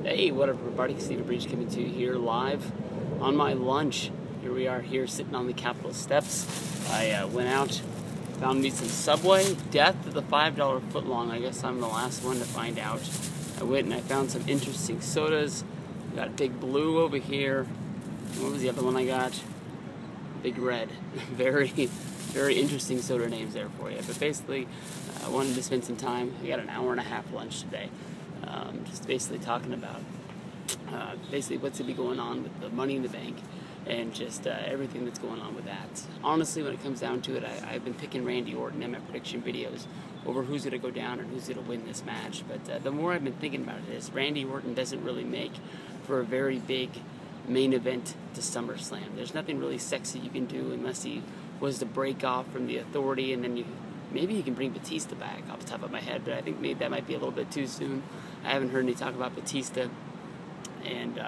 Hey, what up everybody, Cena Breach coming to you here live on my lunch. Here we are here sitting on the Capitol steps. I went out, found me some Subway. Death of the $5 footlong. I guess I'm the last one to find out. I went and I found some interesting sodas. Got Big Blue over here. What was the other one I got? Big Red. Very interesting soda names there for you. But basically, I wanted to spend some time. I got an hour and a half lunch today. Just basically talking about basically what's going to be going on with the Money in the Bank and just everything that's going on with that. Honestly, when it comes down to it, I've been picking Randy Orton in my prediction videos over who's going to go down and who's going to win this match. But the more I've been thinking about it is Randy Orton doesn't really make for a very big main event to SummerSlam. There's nothing really sexy you can do unless he was to break off from the Authority, and then maybe you can bring Batista back off the top of my head, but I think maybe that might be a little bit too soon. I haven't heard any talk about Batista and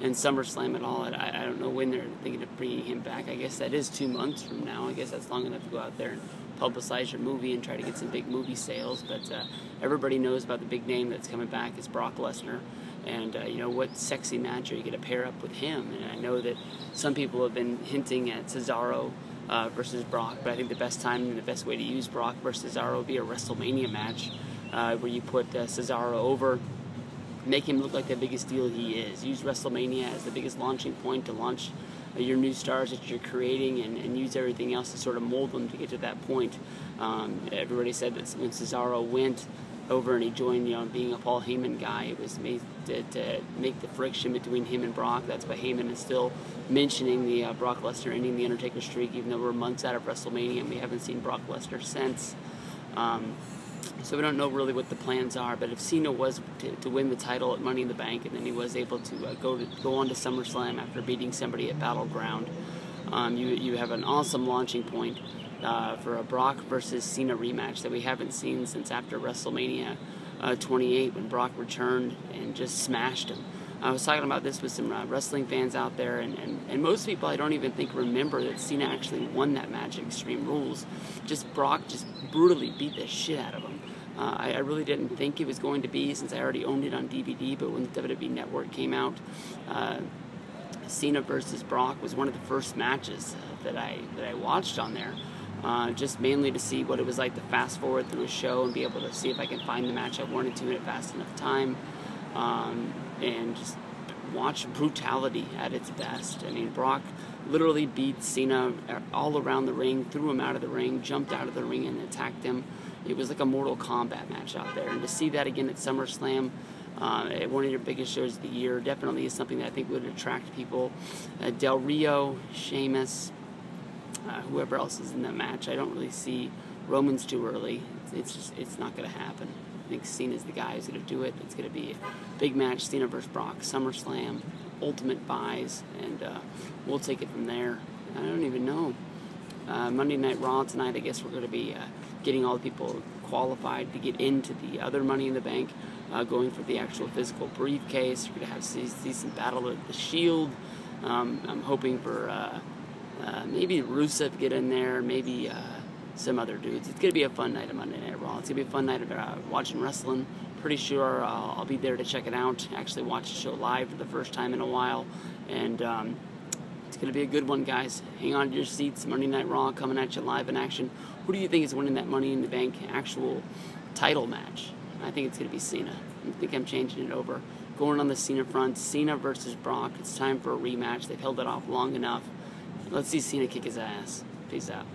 SummerSlam at all. I don't know when they're thinking of bringing him back. I guess that is 2 months from now. I guess that's long enough to go out there and publicize your movie and try to get some big movie sales. But everybody knows about the big name that's coming back is Brock Lesnar. And, you know, what sexy match are you going to pair up with him? And I know that some people have been hinting at Cesaro versus Brock, but I think the best time and the best way to use Brock versus Cesaro would be a WrestleMania match where you put Cesaro over, make him look like the biggest deal he is. Use WrestleMania as the biggest launching point to launch your new stars that you're creating, and use everything else to sort of mold them to get to that point. Everybody said that when Cesaro went over and he joined, you know, being a Paul Heyman guy, it was made to make the friction between him and Brock. That's why Heyman is still mentioning the Brock Lesnar ending the Undertaker streak, even though we're months out of WrestleMania and we haven't seen Brock Lesnar since. So we don't know really what the plans are, but if Cena was to win the title at Money in the Bank, and then he was able to go on to SummerSlam after beating somebody at Battleground, you have an awesome launching point for a Brock versus Cena rematch that we haven't seen since after WrestleMania 28, when Brock returned and just smashed him. I was talking about this with some wrestling fans out there, and most people I don't even think remember that Cena actually won that match at Extreme Rules. Brock just brutally beat the shit out of him. I really didn't think it was going to be, since I already owned it on DVD, but when the WWE Network came out, Cena versus Brock was one of the first matches that I watched on there. Just mainly to see what it was like to fast forward through a show and be able to see if I can find the match I wanted to in a fast enough time, and just watch brutality at its best. I mean, Brock literally beat Cena all around the ring, threw him out of the ring, jumped out of the ring and attacked him. It was like a Mortal Kombat match out there, and to see that again at SummerSlam, at one of your biggest shows of the year, definitely is something that I think would attract people. Del Rio, Sheamus, whoever else is in that match. I don't really see Roman's too early. It's not going to happen. I think Cena's the guy who's going to do it. It's going to be a big match, Cena versus Brock, SummerSlam, Ultimate buys, and we'll take it from there. I don't even know. Monday Night Raw tonight, I guess we're going to be getting all the people qualified to get into the other Money in the Bank, going for the actual physical briefcase. We're going to see some Battle of the Shield. I'm hoping for maybe Rusev get in there, maybe some other dudes. It's going to be a fun night of Monday Night Raw. It's going to be a fun night of watching wrestling. Pretty sure I'll be there to check it out, actually watch the show live for the first time in a while, and it's going to be a good one, guys. Hang on to your seats. Monday Night Raw coming at you live in action. Who do you think is winning that Money in the Bank actual title match? I think it's going to be Cena. I think I'm changing it over. Going on the Cena front, Cena versus Brock. It's time for a rematch. They've held it off long enough. Let's see Cena kick his ass. Peace out.